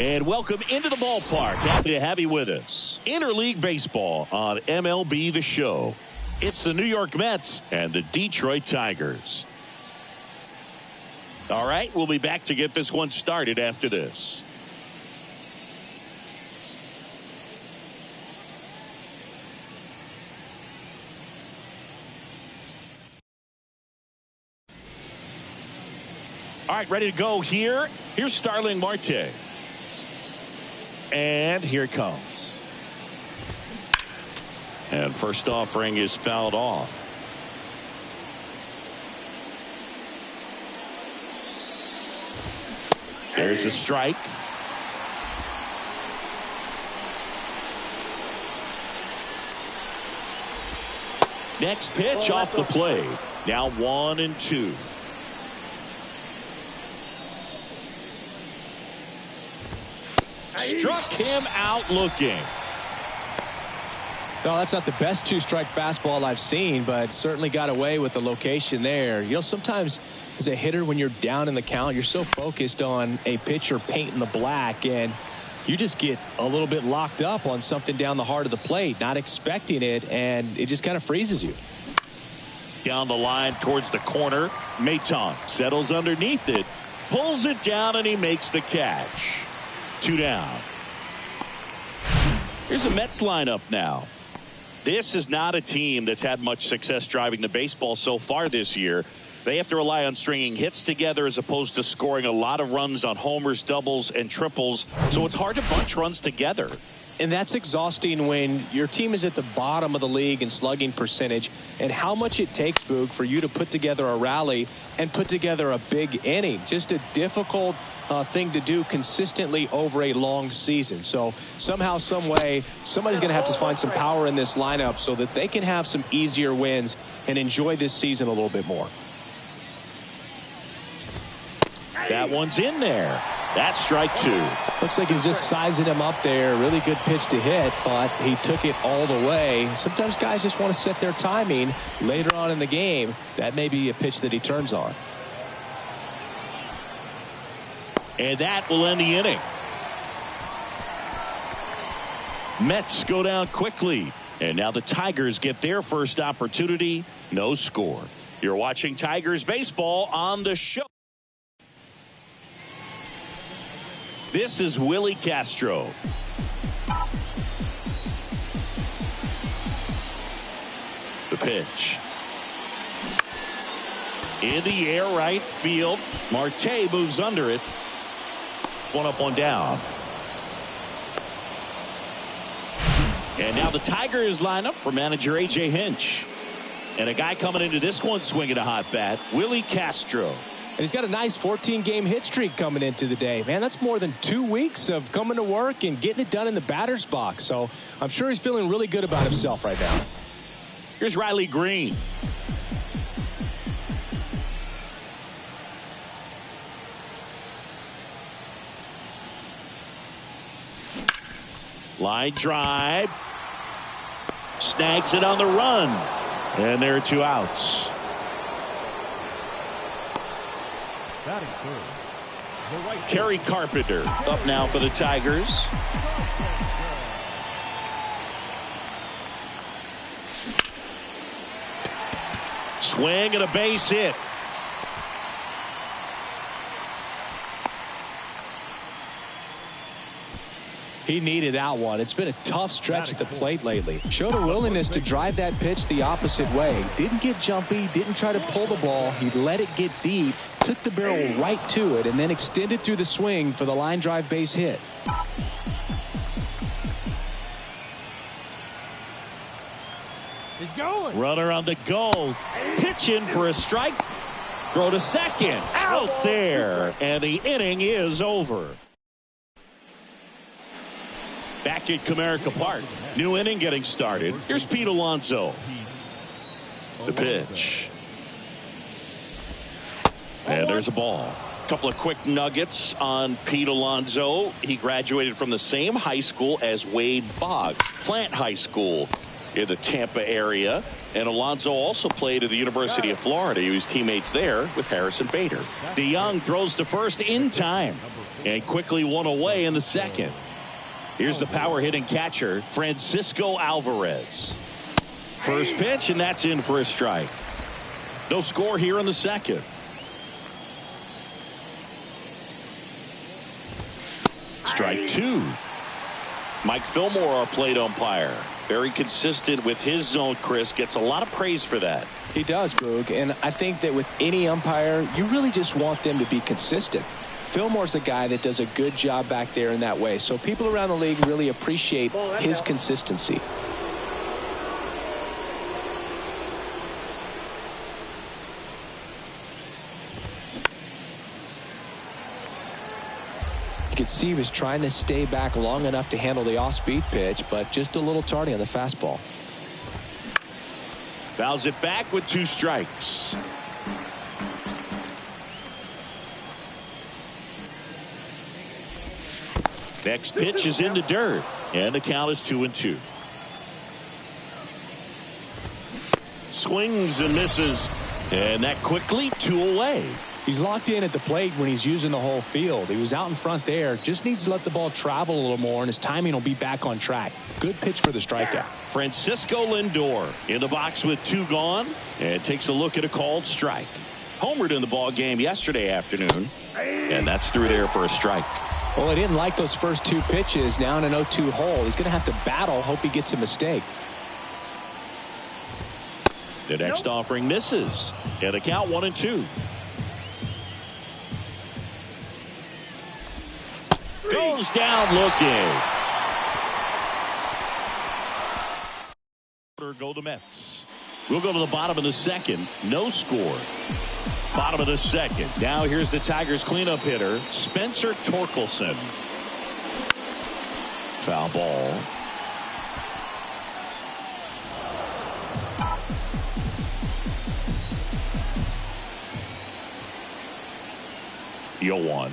And welcome into the ballpark. Happy to have you with us. Interleague Baseball on MLB The Show. It's the New York Mets and the Detroit Tigers. All right, we'll be back to get this one started after this. All right, ready to go here. Here's Starling Marte. And here it comes. And first offering is fouled off. There's a strike. Next pitch off the plate. Now 1-2. Struck him out looking. No, that's not the best two-strike fastball I've seen, but certainly got away with the location there. You know, sometimes as a hitter, when you're down in the count, you're so focused on a pitcher painting the black, and you just get a little bit locked up on something down the heart of the plate, not expecting it, and it just kind of freezes you. Down the line towards the corner. Maton settles underneath it, pulls it down, and he makes the catch. 2 down. Here's the Mets lineup now. This is not a team that's had much success driving the baseball so far this year. They have to rely on stringing hits together as opposed to scoring a lot of runs on homers, doubles, and triples. So it's hard to bunch runs together. And that's exhausting when your team is at the bottom of the league in slugging percentage, and how much it takes, Boog, for you to put together a rally and put together a big inning. Just a difficult thing to do consistently over a long season. So somehow, some way, somebody's going to have to find some power in this lineup so that they can have some easier wins and enjoy this season a little bit more. That one's in there. That's strike 2. Looks like he's just sizing him up there. Really good pitch to hit, but he took it all the way. Sometimes guys just want to set their timing later on in the game. That may be a pitch that he turns on. And that will end the inning. Mets go down quickly. And now the Tigers get their first opportunity. No score. You're watching Tigers baseball on the show. This is Willie Castro. The pitch. In the air, right field. Marte moves under it. 1 up, 1 down. And now the Tigers line up for manager A.J. Hinch. And a guy coming into this one swinging a hot bat, Willie Castro. And he's got a nice 14-game hit streak coming into the day. Man, that's more than 2 weeks of coming to work and getting it done in the batter's box. So I'm sure he's feeling really good about himself right now. Here's Riley Green. Line drive. Snags it on the run. And there are 2 outs. Kerry Carpenter up now for the Tigers. Swing and a base hit. He needed that one. It's been a tough stretch at the plate lately. Showed a willingness to drive that pitch the opposite way. Didn't get jumpy, didn't try to pull the ball. He let it get deep, took the barrel right to it, and then extended through the swing for the line drive base hit. He's going. Runner on the goal. Pitching for a strike. Throw to second. Out there. And the inning is over. Back at Comerica Park. New inning getting started. Here's Pete Alonso. The pitch. And there's a ball. A couple of quick nuggets on Pete Alonso. He graduated from the same high school as Wade Boggs, Plant High School. in the Tampa area. And Alonso also played at the University of Florida. He was teammates there with Harrison Bader. DeYoung throws to first in time and quickly one away in the second. Here's the power hitting catcher, Francisco Alvarez. First pitch, and that's in for a strike. No score here in the second. Strike two. Mike Fillmore, our plate umpire. Very consistent with his zone, Chris. Gets a lot of praise for that. He does, Boog. And I think that with any umpire, you really just want them to be consistent. Fillmore's a guy that does a good job back there in that way. So people around the league really appreciate his consistency. You could see he was trying to stay back long enough to handle the off-speed pitch, but just a little tardy on the fastball. Fouls it back with 2 strikes. Next pitch is in the dirt, and the count is 2-2. Swings and misses, and that quickly 2 away. He's locked in at the plate when he's using the whole field. He was out in front there. Just needs to let the ball travel a little more, and his timing will be back on track. Good pitch for the strikeout. Francisco Lindor in the box with 2 gone, and takes a look at a called strike. Homered in the ball game yesterday afternoon, and that's through there for a strike. Well, he didn't like those first 2 pitches. Now in an 0-2 hole. He's going to have to battle. Hope he gets a mistake. The next offering misses, and the count 1-2. Goes down looking. Go the Mets. We'll go to the bottom of the second. No score. Bottom of the second. Now here's the Tigers cleanup hitter, Spencer Torkelson. Foul ball. Yo one.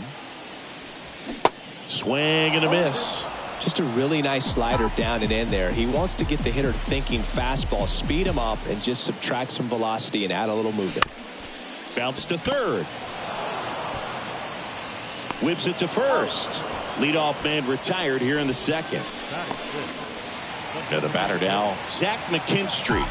Swing and a miss. Just a really nice slider down and in there. He wants to get the hitter thinking fastball, speed him up, and just subtract some velocity and add a little movement. Bounce to third. Whips it to first. Leadoff man retired here in the second. Now the batter now, Zach McKinstry.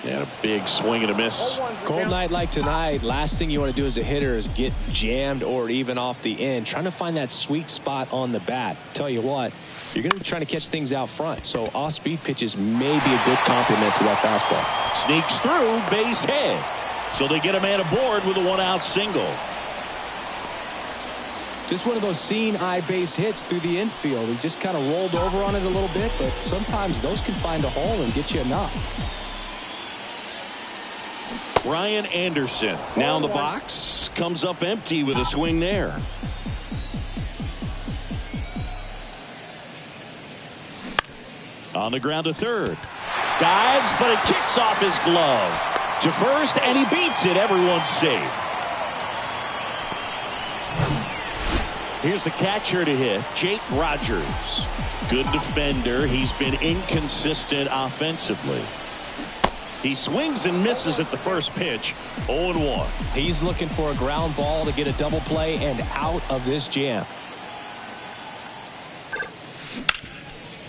And a big swing and a miss. Cold night like tonight, last thing you want to do as a hitter is get jammed or even off the end. Trying to find that sweet spot on the bat. Tell you what, you're going to be trying to catch things out front. So off-speed pitches may be a good complement to that fastball. Sneaks through, base hit. So they get a man aboard with a 1-out single. Just one of those seeing eye base hits through the infield. He just kind of rolled over on it a little bit, but sometimes those can find a hole and get you a knock. Ryan Anderson now in the box, comes up empty with a swing there. On the ground to third. Dives, but it kicks off his glove. To first, and he beats it. Everyone's safe. Here's the catcher to hit, Jake Rogers. Good defender. He's been inconsistent offensively. He swings and misses at the first pitch. 0-1. He's looking for a ground ball to get a double play and out of this jam.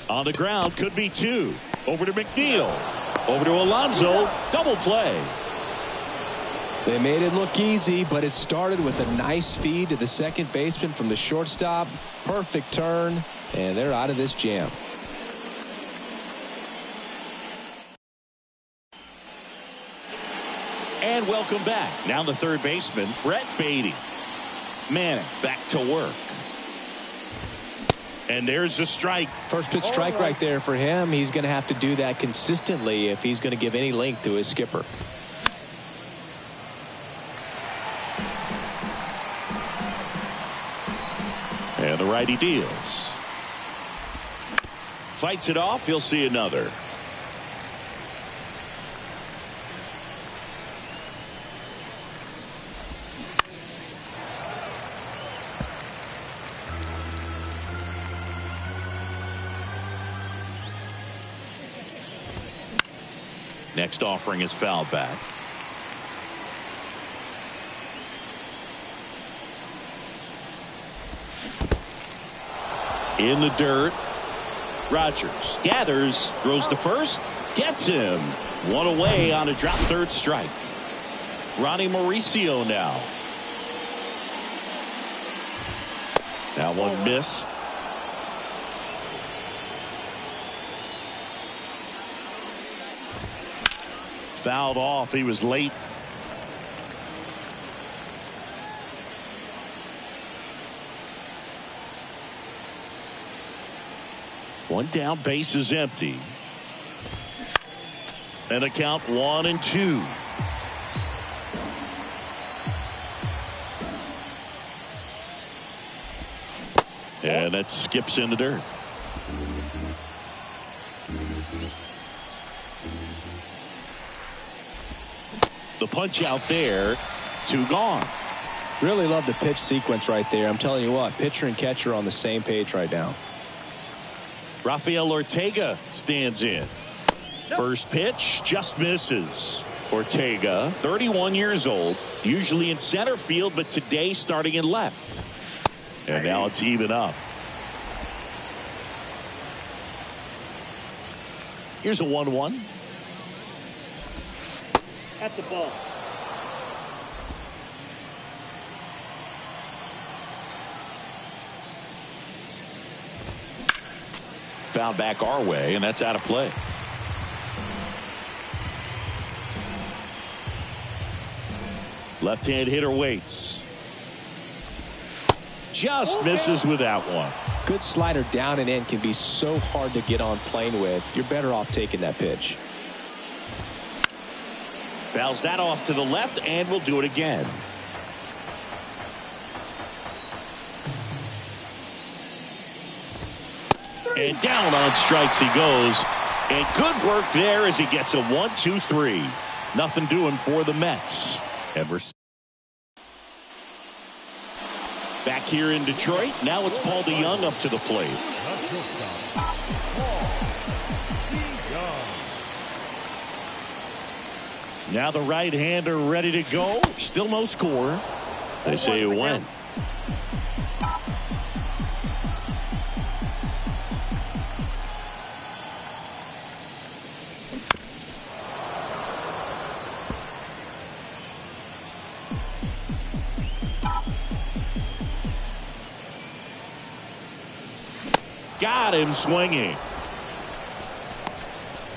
On the ground, could be 2. Over to McNeil. Over to Alonso. Double play. They made it look easy, but it started with a nice feed to the second baseman from the shortstop. Perfect turn, and they're out of this jam. And welcome back. Now the third baseman, Brett Baty. Manning back to work. And there's the strike. First pitch strike right there for him. He's going to have to do that consistently if he's going to give any length to his skipper. And the righty deals. Fights it off. He'll see another. Next offering is fouled back. In the dirt. Rogers gathers, throws to first, gets him. One away on a drop third strike. Ronnie Mauricio now. That one missed. Fouled off. He was late. One down, base is empty. And a count 1-2. And that skips in the dirt. The punch out there, 2 gone. Really love the pitch sequence right there. I'm telling you what, pitcher and catcher on the same page right now. Rafael Ortega stands in. First pitch just misses. Ortega, 31 years old, usually in center field, but today starting in left. And now it's even up. Here's a 1-1. That's a ball. Found back our way, and that's out of play. Left-hand hitter waits. Just misses with that one. Good slider down and in can be so hard to get on plane with. You're better off taking that pitch. Fouls that off to the left, and will do it again. And down on strikes he goes. And good work there as he gets a 1-2-3. Nothing doing for the Mets. Back here in Detroit. Now it's Paul DeJong up to the plate. Now the right-hander ready to go. Still no score. They say it went. Got him swinging.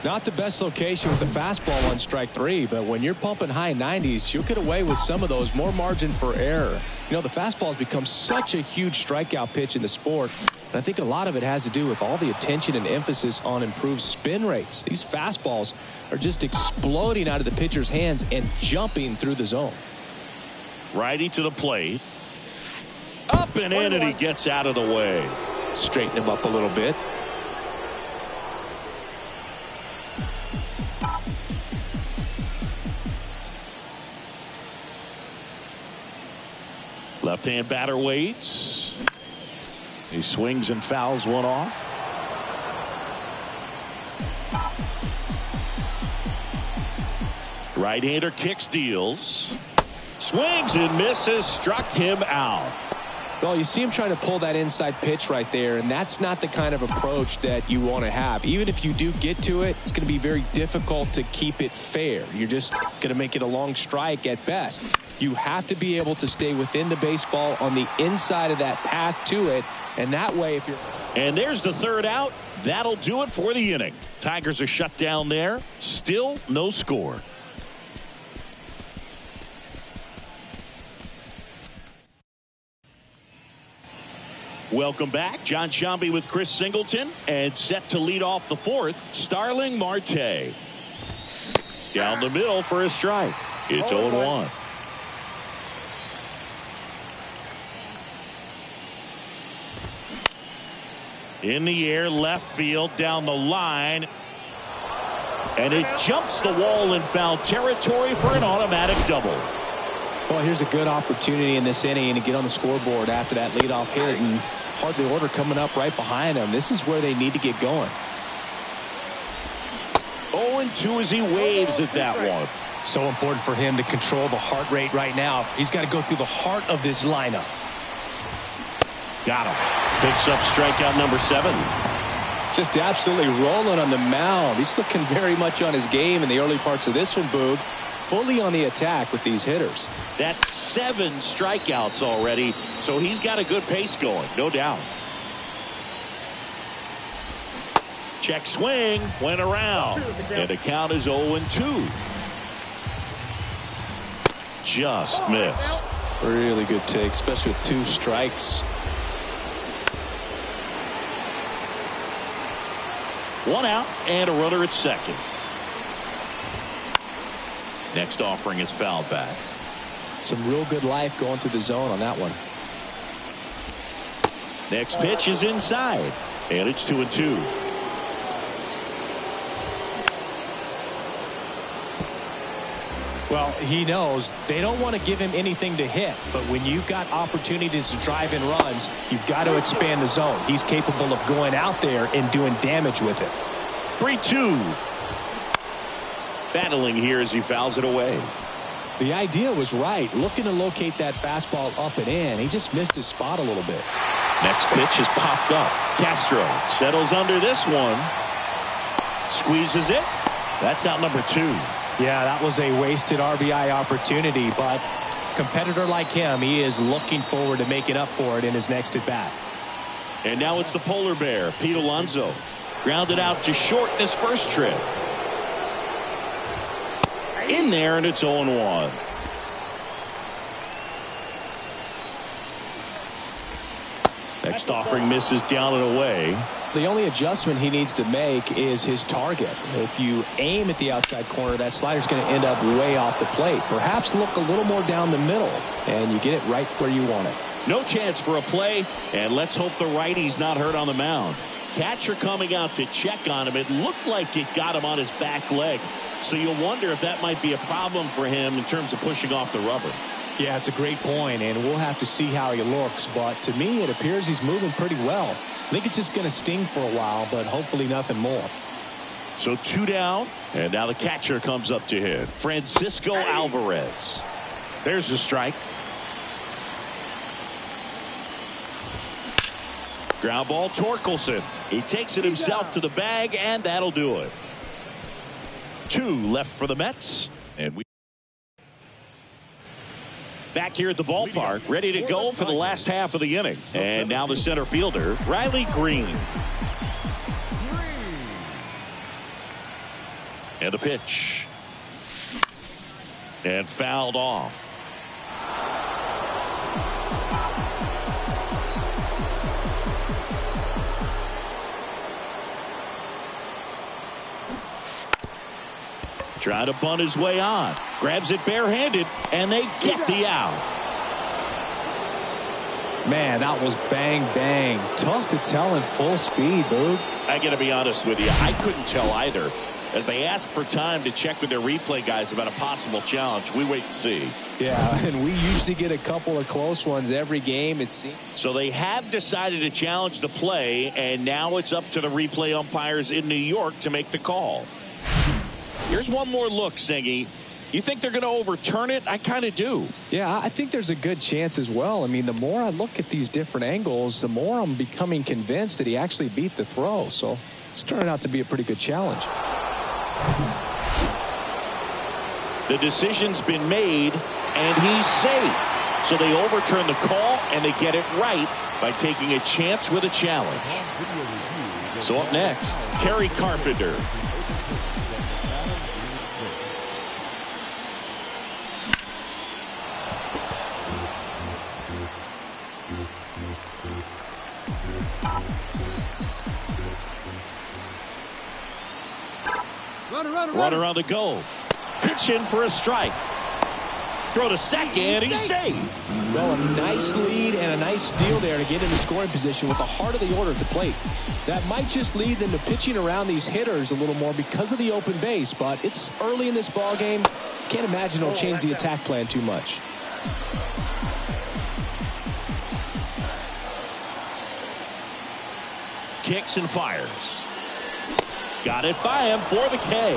Not the best location with the fastball on strike 3, but when you're pumping high 90s, you'll get away with some of those. More margin for error. You know, the fastball has become such a huge strikeout pitch in the sport, and I think a lot of it has to do with all the attention and emphasis on improved spin rates. These fastballs are just exploding out of the pitcher's hands and jumping through the zone. Righty to the plate. Up and in, and he gets out of the way. Straighten him up a little bit. Left-hand batter waits. He swings and fouls one off. Right-hander kicks, deals. Swings and misses. Struck him out. Well, you see him trying to pull that inside pitch right there, and that's not the kind of approach that you want to have. Even if you do get to it, it's going to be very difficult to keep it fair. You're just going to make it a long strike at best. You have to be able to stay within the baseball on the inside of that path to it, and that way if you're... And there's the third out. That'll do it for the inning. Tigers are shut down there. Still no score. Welcome back. John Sciambi with Chris Singleton, and set to lead off the fourth, Starling Marte. Down the middle for a strike. It's 0-1. In the air, left field, down the line. And it jumps the wall in foul territory for an automatic double. Well, here's a good opportunity in this inning to get on the scoreboard after that leadoff hit, and hardly order coming up right behind them. This is where they need to get going. 0-2 as he waves at that one. So important for him to control the heart rate right now. He's got to go through the heart of this lineup. Got him. Picks up strikeout number 7. Just absolutely rolling on the mound. He's looking very much on his game in the early parts of this one, Boog. Fully on the attack with these hitters. That's 7 strikeouts already, so he's got a good pace going, no doubt. Check swing, went around, and the count is 0-2. Just missed. Really good take, especially with 2 strikes. 1 out and a runner at second. Next offering is fouled back. Some real good life going through the zone on that one. Next pitch is inside, and it's 2-2. Well, he knows they don't want to give him anything to hit, but when you've got opportunities to drive in runs, you've got to expand the zone. He's capable of going out there and doing damage with it. 3-2. Battling here as he fouls it away. The idea was right, looking to locate that fastball up and in. He just missed his spot a little bit. Next pitch is popped up. Castro settles under this one. Squeezes it. That's out number 2. Yeah, that was a wasted RBI opportunity, but competitor like him, he is looking forward to making up for it in his next at bat. And now it's the polar bear, Pete Alonso. Grounded out to short in his first trip. In there, and it's 0-1. Next offering misses down and away. The only adjustment he needs to make is his target. If you aim at the outside corner, that slider's going to end up way off the plate. Perhaps look a little more down the middle, and you get it right where you want it. No chance for a play, and let's hope the righty's not hurt on the mound. Catcher coming out to check on him. It looked like it got him on his back leg. So you'll wonder if that might be a problem for him in terms of pushing off the rubber. Yeah, it's a great point, and we'll have to see how he looks. But to me, it appears he's moving pretty well. I think it's just going to sting for a while, but hopefully nothing more. So 2 down, and now the catcher comes up to hit. Francisco Alvarez. There's the strike. Ground ball, Torkelson. He takes it himself to the bag, and that'll do it. 2 left for the Mets, and we back here at the ballpark, ready to go for the last half of the inning. And now the center fielder, Riley Green. And a pitch. And fouled off. Trying to bunt his way on. Grabs it barehanded, and they get the out. Man, that was bang, bang. Tough to tell in full speed, Boog. I got to be honest with you. I couldn't tell either. As they ask for time to check with their replay guys about a possible challenge, we wait and see. Yeah, and we usually get a couple of close ones every game, it seems. So they have decided to challenge the play, and now it's up to the replay umpires in New York to make the call. Here's one more look, Singy. You think they're going to overturn it? I kind of do. Yeah, I think there's a good chance as well. I mean, the more I look at these different angles, the more I'm becoming convinced that he actually beat the throw. So it's turning out to be a pretty good challenge. The decision's been made, and he's safe. So they overturn the call, and they get it right by taking a chance with a challenge. So up next, Kerry Carpenter. Runner on the go. Pitch in for a strike. Throw to second. He's safe. Well, a nice lead and a nice steal there to get into scoring position with the heart of the order at the plate. That might just lead them to pitching around these hitters a little more because of the open base, but it's early in this ball game. Can't imagine it'll change the attack plan too much. Kicks and fires. Got it by him for the K.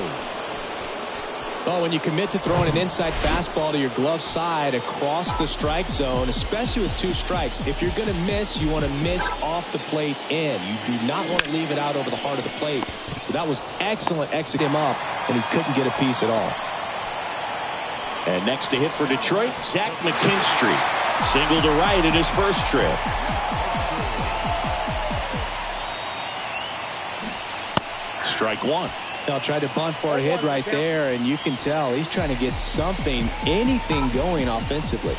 Well, when you commit to throwing an inside fastball to your glove side across the strike zone, especially with 2 strikes, if you're going to miss, you want to miss off the plate in. You do not want to leave it out over the heart of the plate. So that was excellent. Exit him up, and he couldn't get a piece at all. And next to hit for Detroit, Zach McKinstry. Single to right in his first trip. Strike 1. They'll try to bunt for a hit right there, and you can tell he's trying to get something, anything going offensively.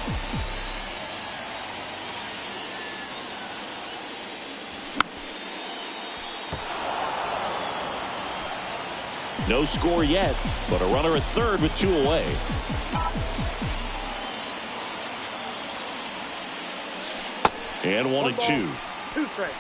No score yet, but a runner at third with 2 away. And 1-2. 2 strikes.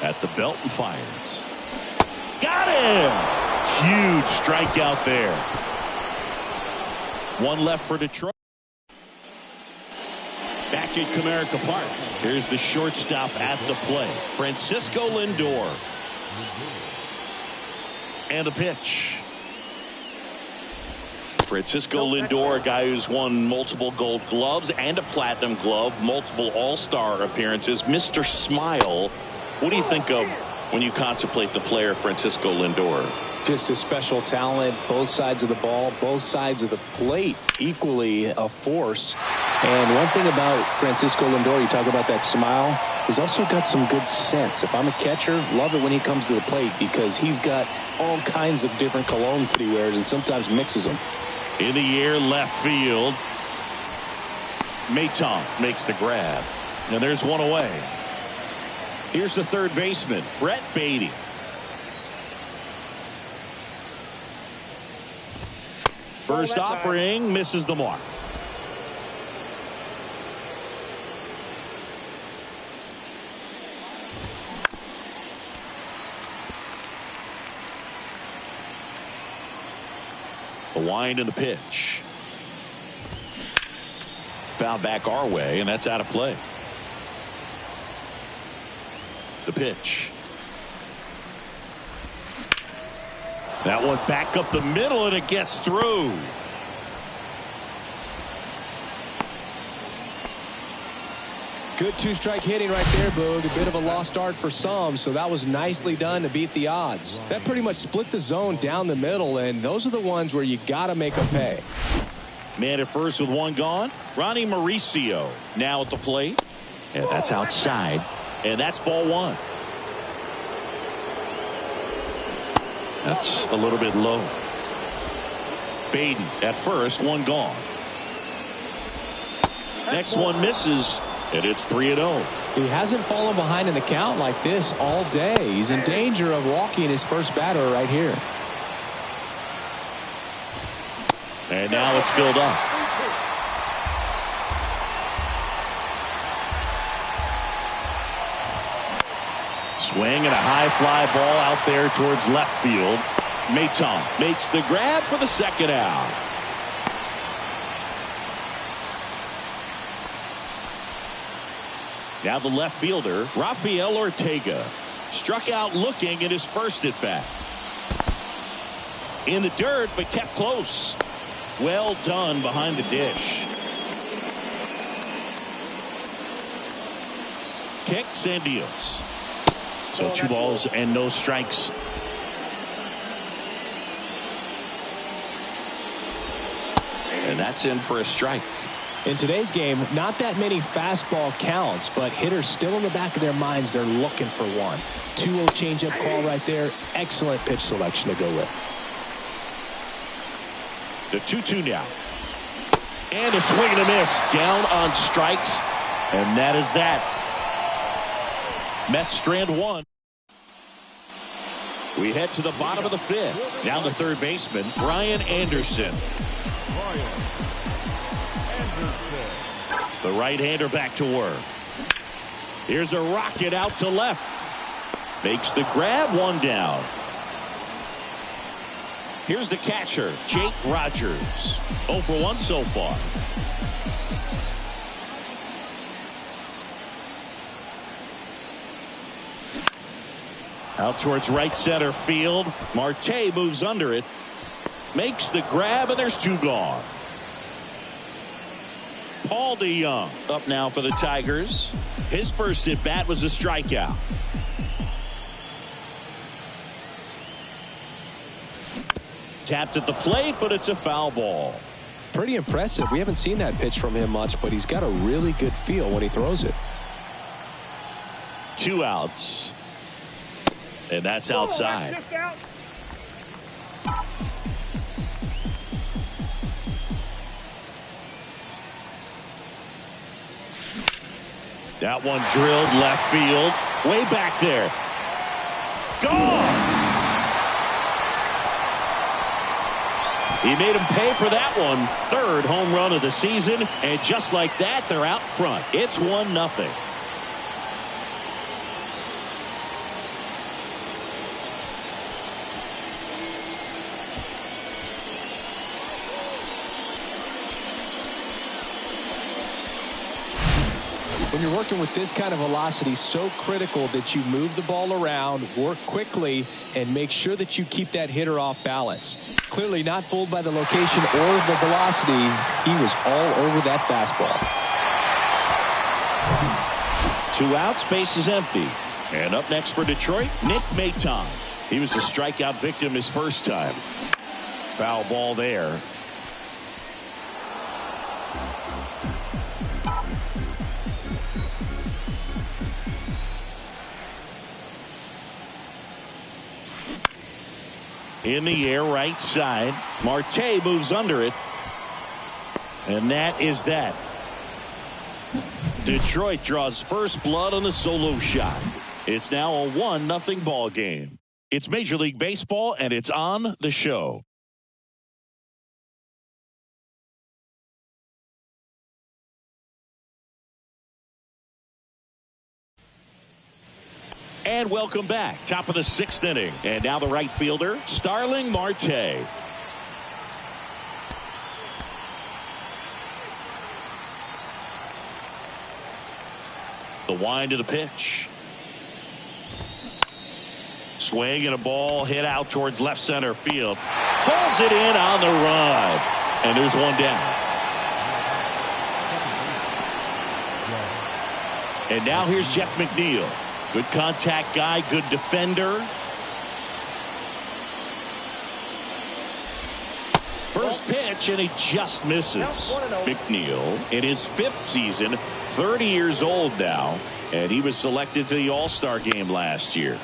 At the belt and fires. Got him! Huge strikeout there. 1 left for Detroit. Back at Comerica Park. Here's the shortstop at the plate, Francisco Lindor. And a pitch. Francisco Lindor, a guy who's won multiple Gold Gloves and a Platinum Glove, multiple All-Star appearances. Mr. Smile. What do you think of when you contemplate the player Francisco Lindor? Just a special talent, both sides of the ball, both sides of the plate, equally a force. And one thing about Francisco Lindor, you talk about that smile, he's also got some good sense. If I'm a catcher, love it when he comes to the plate because he's got all kinds of different colognes that he wears and sometimes mixes them. In the air, left field. Maton makes the grab. And there's 1 away. Here's the third baseman, Brett Baty. First offering misses the mark. The wind and the pitch. Foul back our way, and that's out of play. The pitch. That one back up the middle, and it gets through. Good 2-strike hitting right there, Boog. A bit of a lost start for some, so that was nicely done to beat the odds. That pretty much split the zone down the middle, and those are the ones where you got to make them pay. Man at first with 1 gone. Ronnie Mauricio now at the plate. And that's outside. And that's ball 1. That's a little bit low. Baden at first, 1 gone. Next one misses, and it's 3-0. He hasn't fallen behind in the count like this all day. He's in danger of walking his first batter right here. And now it's filled up. Swing and a high fly ball out there towards left field. Maton makes the grab for the second out. Now the left fielder, Rafael Ortega, struck out looking at his first at bat. In the dirt, but kept close. Well done behind the dish. Kicks and deals. So 2 balls and no strikes. And that's in for a strike. In today's game, not that many fastball counts, but hitters still in the back of their minds, they're looking for one. 2-0 changeup call right there. Excellent pitch selection to go with. The 2-2 now. And a swing and a miss. Down on strikes. And that is that. Mets strand 1. We head to the bottom of the 5th. Now the third baseman, Brian Anderson. The right-hander back to work. Here's a rocket out to left. Makes the grab, one down. Here's the catcher, Jake Rogers. 0 for 1 so far. Out towards right center field. Marte moves under it. Makes the grab, and there's 2 gone. Paul DeJong up now for the Tigers. His first at bat was a strikeout. Tapped at the plate, but it's a foul ball. Pretty impressive. We haven't seen that pitch from him much, but he's got a really good feel when he throws it. 2 outs. And that's outside. That one drilled left field. Way back there. Gone! He made him pay for that one. 3rd home run of the season. And just like that, they're out front. It's 1-0. When you're working with this kind of velocity, so critical that you move the ball around, work quickly, and make sure that you keep that hitter off balance. Clearly not fooled by the location or the velocity. He was all over that fastball. 2 outs, base is empty. And up next for Detroit, Nick Maton. He was a strikeout victim his first time. Foul ball there. In the air, right side. Marte moves under it. And that is that. Detroit draws first blood on the solo shot. It's now a 1-0 ball game. It's Major League Baseball, and it's on the show. And welcome back. Top of the 6th inning. And now the right fielder, Starling Marte. The wind of the pitch. Swing and a ball hit out towards left center field. Pulls it in on the run. And there's 1 down. And now here's Jeff McNeil. Good contact guy, good defender. First pitch, and he just misses. McNeil in his 5th season, 30 years old now, and he was selected to the All-Star game last year.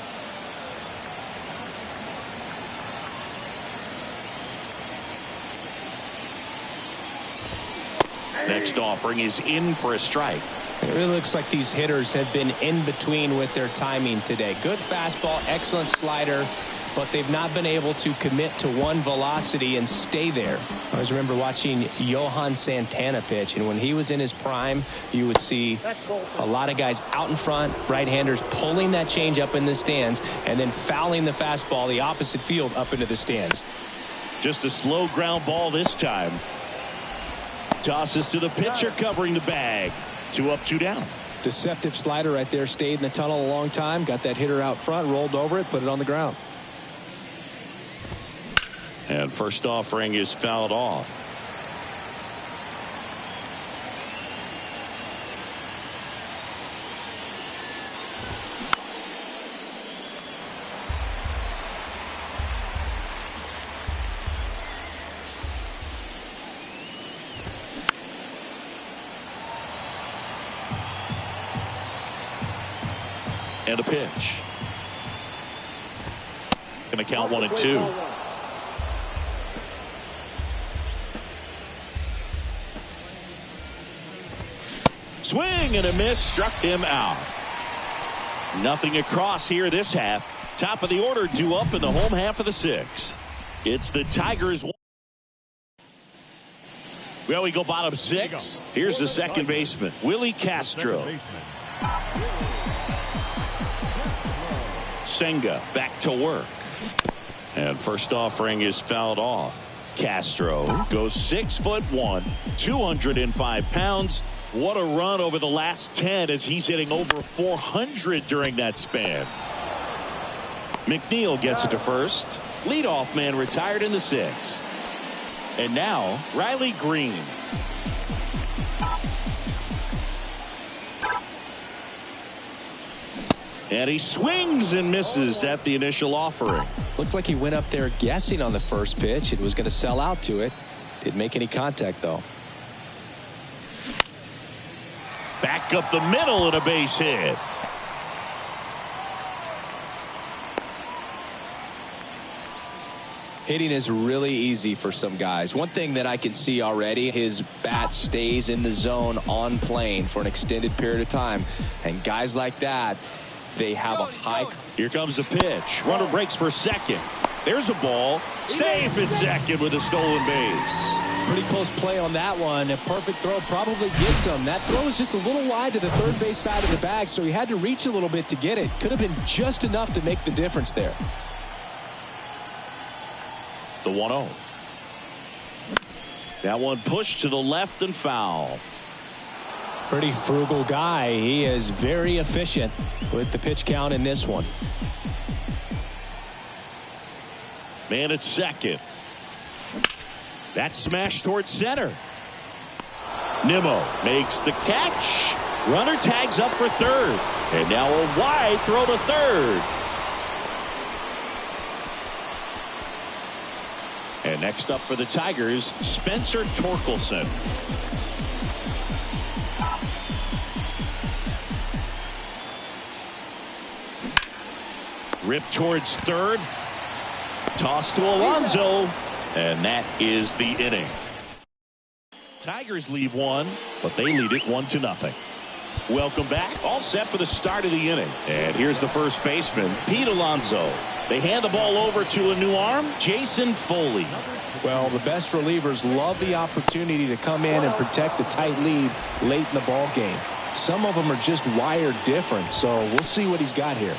Next offering is in for a strike. It really looks like these hitters have been in between with their timing today. Good fastball, excellent slider, but they've not been able to commit to one velocity and stay there. I always remember watching Johan Santana pitch, and when he was in his prime, you would see a lot of guys out in front, right-handers pulling that change up in the stands and then fouling the fastball the opposite field up into the stands. Just a slow ground ball this time. Tosses to the pitcher covering the bag. 2 up, 2 down. Deceptive slider right there. Stayed in the tunnel a long time. Got that hitter out front, rolled over it, put it on the ground. And first offering is fouled off. And a pitch. Going to count 1 and 2. Swing and a miss, struck him out. Nothing across here this half. Top of the order, due up in the home half of the 6th. It's the Tigers. Well, we go bottom 6. Here's the second baseman, Willie Castro. Senga back to work. And first offering is fouled off. Castro goes 6'1", 205 pounds. What a run over the last 10 as he's hitting over 400 during that span. McNeil gets it to first. Leadoff man retired in the 6th. And now Riley Green. And he swings and misses at the initial offering. Looks like he went up there guessing on the first pitch. It was going to sell out to it. Didn't make any contact, though. Back up the middle and a base hit. Hitting is really easy for some guys. One thing that I can see already, his bat stays in the zone on plane for an extended period of time. And guys like that, they have a high. Here comes the pitch. Runner breaks for second. There's a ball. Safe at second with a stolen base. Pretty close play on that one. A perfect throw probably gets him. That throw was just a little wide to the third base side of the bag, so he had to reach a little bit to get it. Could have been just enough to make the difference there. The 1-0. That one pushed to the left and foul. Pretty frugal guy. He is very efficient with the pitch count in this one. Man at second. That smash towards center. Nimmo makes the catch. Runner tags up for third. And now a wide throw to third. And next up for the Tigers, Spencer Torkelson. Rip towards third. Toss to Alonso. And that is the inning. Tigers leave one, but they lead it 1-0. Welcome back. All set for the start of the inning. And here's the first baseman, Pete Alonso. They hand the ball over to a new arm, Jason Foley. Well, the best relievers love the opportunity to come in and protect the tight lead late in the ball game. Some of them are just wired different, so we'll see what he's got here.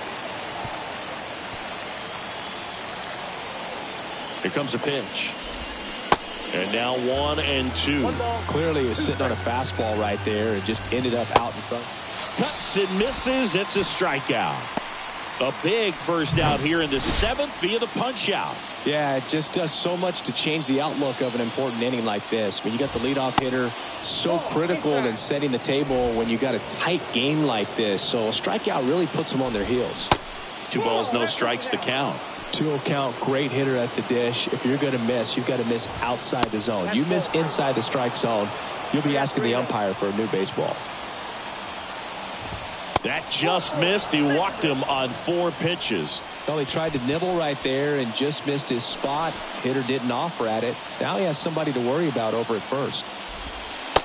Here comes a pitch. And now 1-2. Clearly he was sitting on a fastball right there and just ended up out in front. Cuts and misses. It's a strikeout. A big first out here in the 7th via the punch out. Yeah, it just does so much to change the outlook of an important inning like this. When you got the leadoff hitter, so critical in setting the table when you got a tight game like this. So a strikeout really puts them on their heels. 2 balls, no strikes to count. 2-0 count, great hitter at the dish. If you're going to miss, you've got to miss outside the zone. You miss inside the strike zone, you'll be asking the umpire for a new baseball. That just missed. He walked him on 4 pitches. Well, he tried to nibble right there and just missed his spot. Hitter didn't offer at it. Now he has somebody to worry about over at first.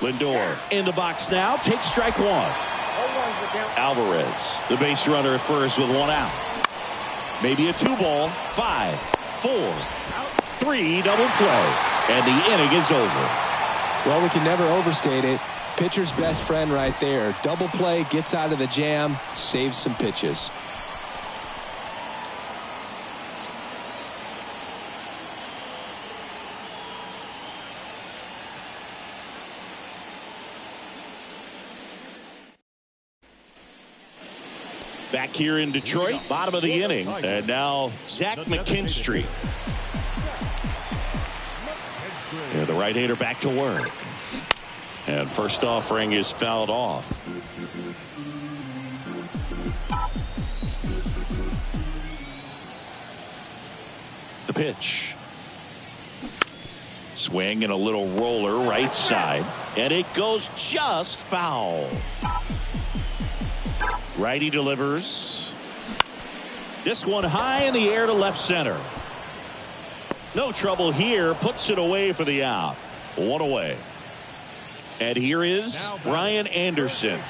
Lindor in the box now. Takes strike 1. Alvarez, the base runner at first with 1 out. Maybe a 2-ball. 5, 4, 3, double play. And the inning is over. Well, we can never overstate it. Pitcher's best friend right there. Double play, gets out of the jam, saves some pitches. Back here in Detroit, bottom of the inning. And now Zach McKinstry. And the right-hander back to work. And first offering is fouled off. The pitch. Swing and a little roller right side. And it goes just foul. Righty delivers. This one high in the air to left center. No trouble here. Puts it away for the out. 1 away. And here is Brian Anderson.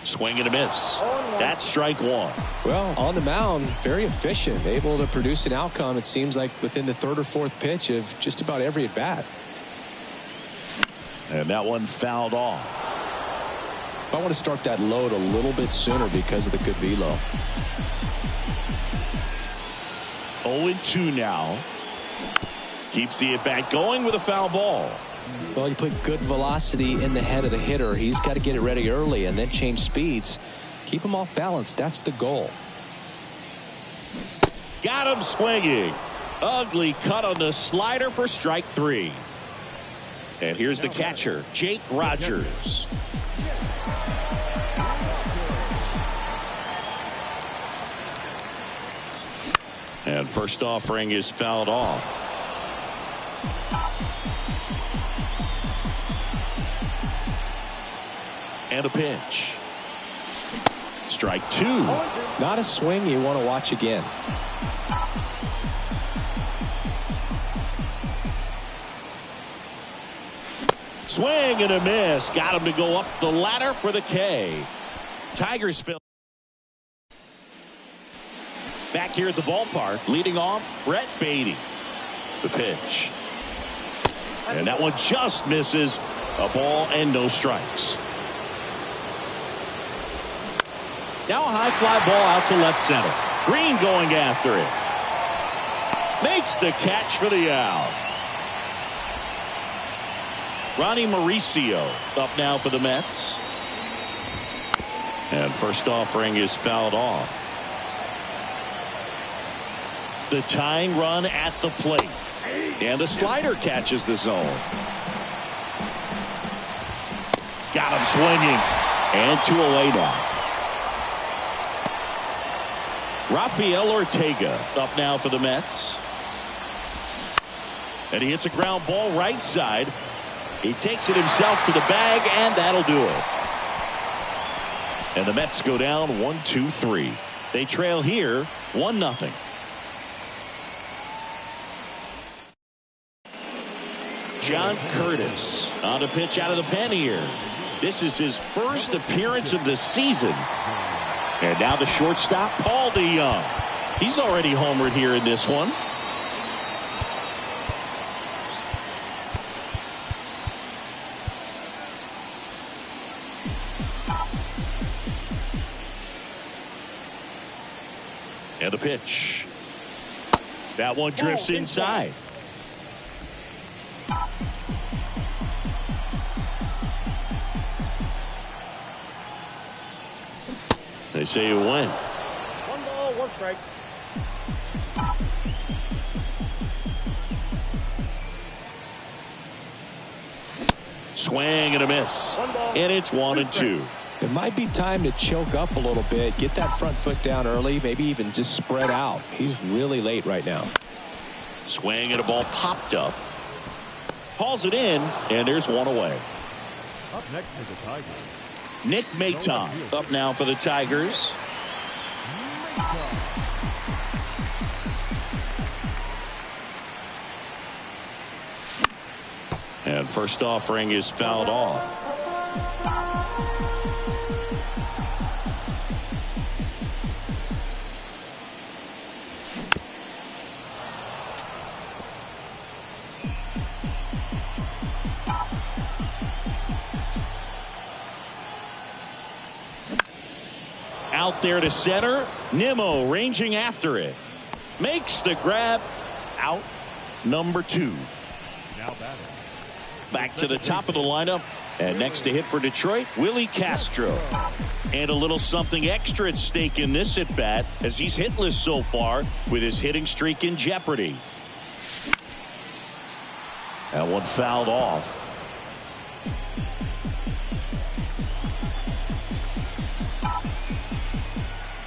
Swing and a miss. That's strike 1. Well, on the mound, very efficient. Able to produce an outcome, it seems like, within the 3rd or 4th pitch of just about every at-bat. And that one fouled off. I want to start that load a little bit sooner because of the good velo. 0-2 now. Keeps the at-bat going with a foul ball. Well, you put good velocity in the head of the hitter. He's got to get it ready early and then change speeds. Keep him off balance. That's the goal. Got him swinging. Ugly cut on the slider for strike 3. And here's the catcher, Jake Rogers. And first offering is fouled off. And a pitch. Strike 2. Not a swing you want to watch again. Swing and a miss. Got him to go up the ladder for the K. Tigers fill. Back here at the ballpark, leading off, Brett Beatty. The pitch. And that one just misses. A ball and no strikes. Now a high fly ball out to left center. Green going after it. Makes the catch for the out. Ronnie Mauricio up now for the Mets. And first offering is fouled off. The tying run at the plate. And a slider catches the zone. Got him swinging. And 2 away now. Rafael Ortega up now for the Mets. And he hits a ground ball right side. He takes it himself to the bag, and that'll do it. And the Mets go down 1-2-3. They trail here 1-0. John Curtis on a pitch out of the pen here. This is his first appearance of the season. And now the shortstop, Paul DeYoung. He's already homered here in this one. And a pitch. That one drifts inside. They say you win. 1 ball, 1 strike. Swing and a miss. And it's 1-2. It might be time to choke up a little bit, get that front foot down early, maybe even just spread out. He's really late right now. Swing and a ball popped up. Hauls it in, and there's 1 away. Up next is the Tigers. Nick Maton up now for the Tigers. And first offering is fouled off. Out there to center. Nimmo ranging after it. Makes the grab. Out number 2. Now batting. Back to the top of the lineup. And next to hit for Detroit, Willie Castro. And a little something extra at stake in this at bat as he's hitless so far with his hitting streak in jeopardy. That one fouled off.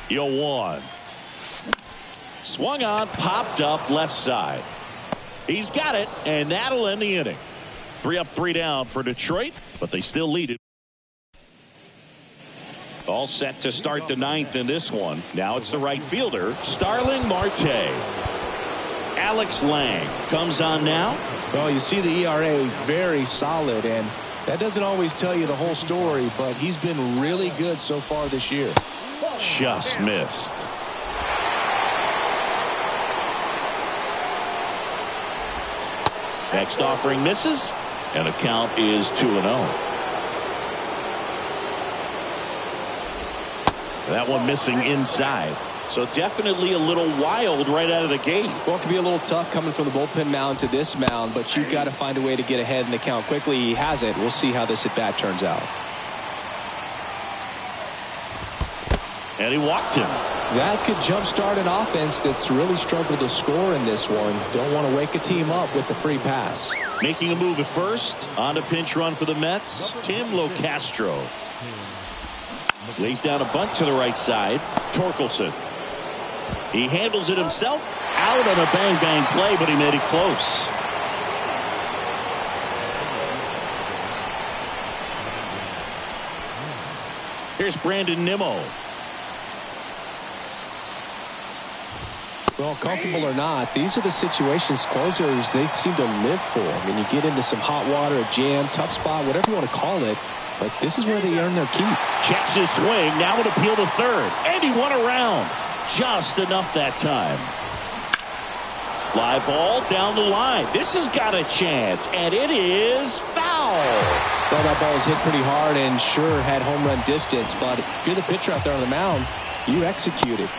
Yo, 1. Swung on, popped up left side. He's got it, and that'll end the inning. 3 up, 3 down for Detroit, but they still lead it. All set to start the 9th in this one. Now it's the right fielder, Starling Marte. Alex Lang comes on now. Well, you see the ERA very solid, and that doesn't always tell you the whole story, but he's been really good so far this year. Just missed. Next offering misses, and the count is 2-0. That one missing inside. So definitely a little wild right out of the gate. Well, it can be a little tough coming from the bullpen mound to this mound, but you've got to find a way to get ahead in the count quickly. He has it. We'll see how this at bat turns out. And he walked him. That could jumpstart an offense that's really struggled to score in this one. Don't want to wake a team up with the free pass. Making a move at first. On a pinch run for the Mets. Tim Locastro. Lays down a bunt to the right side. Torkelson. He handles it himself. Out on a bang-bang play, but he made it close. Here's Brandon Nimmo. Well, comfortable or not, these are the situations closers they seem to live for. I mean, you get into some hot water, a jam, tough spot, whatever you want to call it, but this is where they earn their keep. Checks his swing, now an appeal to third, and he won around. Just enough that time. Fly ball down the line. This has got a chance, and it is foul. Well, that ball was hit pretty hard and sure had home run distance, but if you're the pitcher out there on the mound, you executed.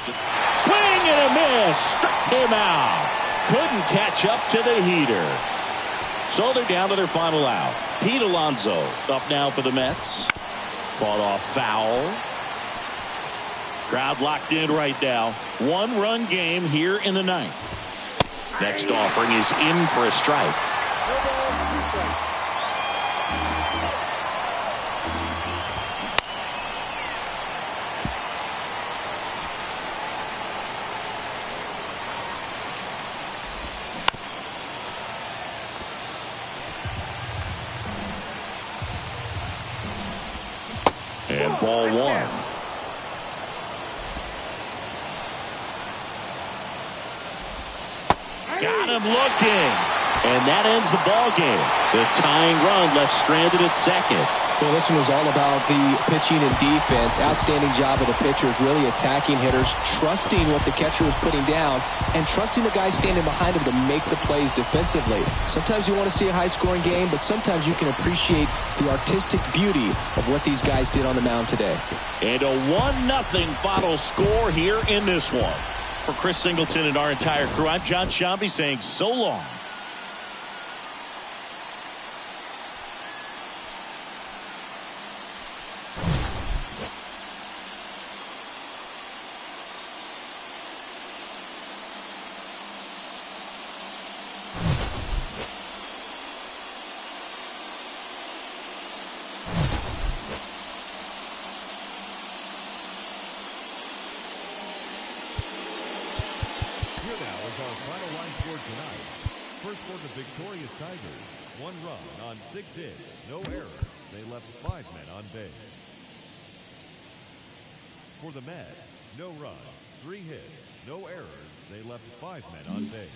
Swing and a miss. Struck him out. Couldn't catch up to the heater. So they're down to their final out. Pete Alonso up now for the Mets. Fought off foul. Crowd locked in right now. One-run game here in the ninth. Next offering is in for a strike. And ball one. Got him looking. And that ends the ball game. The tying run left stranded at second. Well, this one was all about the pitching and defense. Outstanding job of the pitchers, really attacking hitters, trusting what the catcher was putting down, and trusting the guy standing behind him to make the plays defensively. Sometimes you want to see a high-scoring game, but sometimes you can appreciate the artistic beauty of what these guys did on the mound today. And a 1-0 final score here in this one. For Chris Singleton and our entire crew, I'm John Sciambi saying so long. First for the victorious Tigers. 1 run on 6 hits, no errors. They left 5 men on base. For the Mets, no runs, 3 hits, no errors. They left 5 men on base.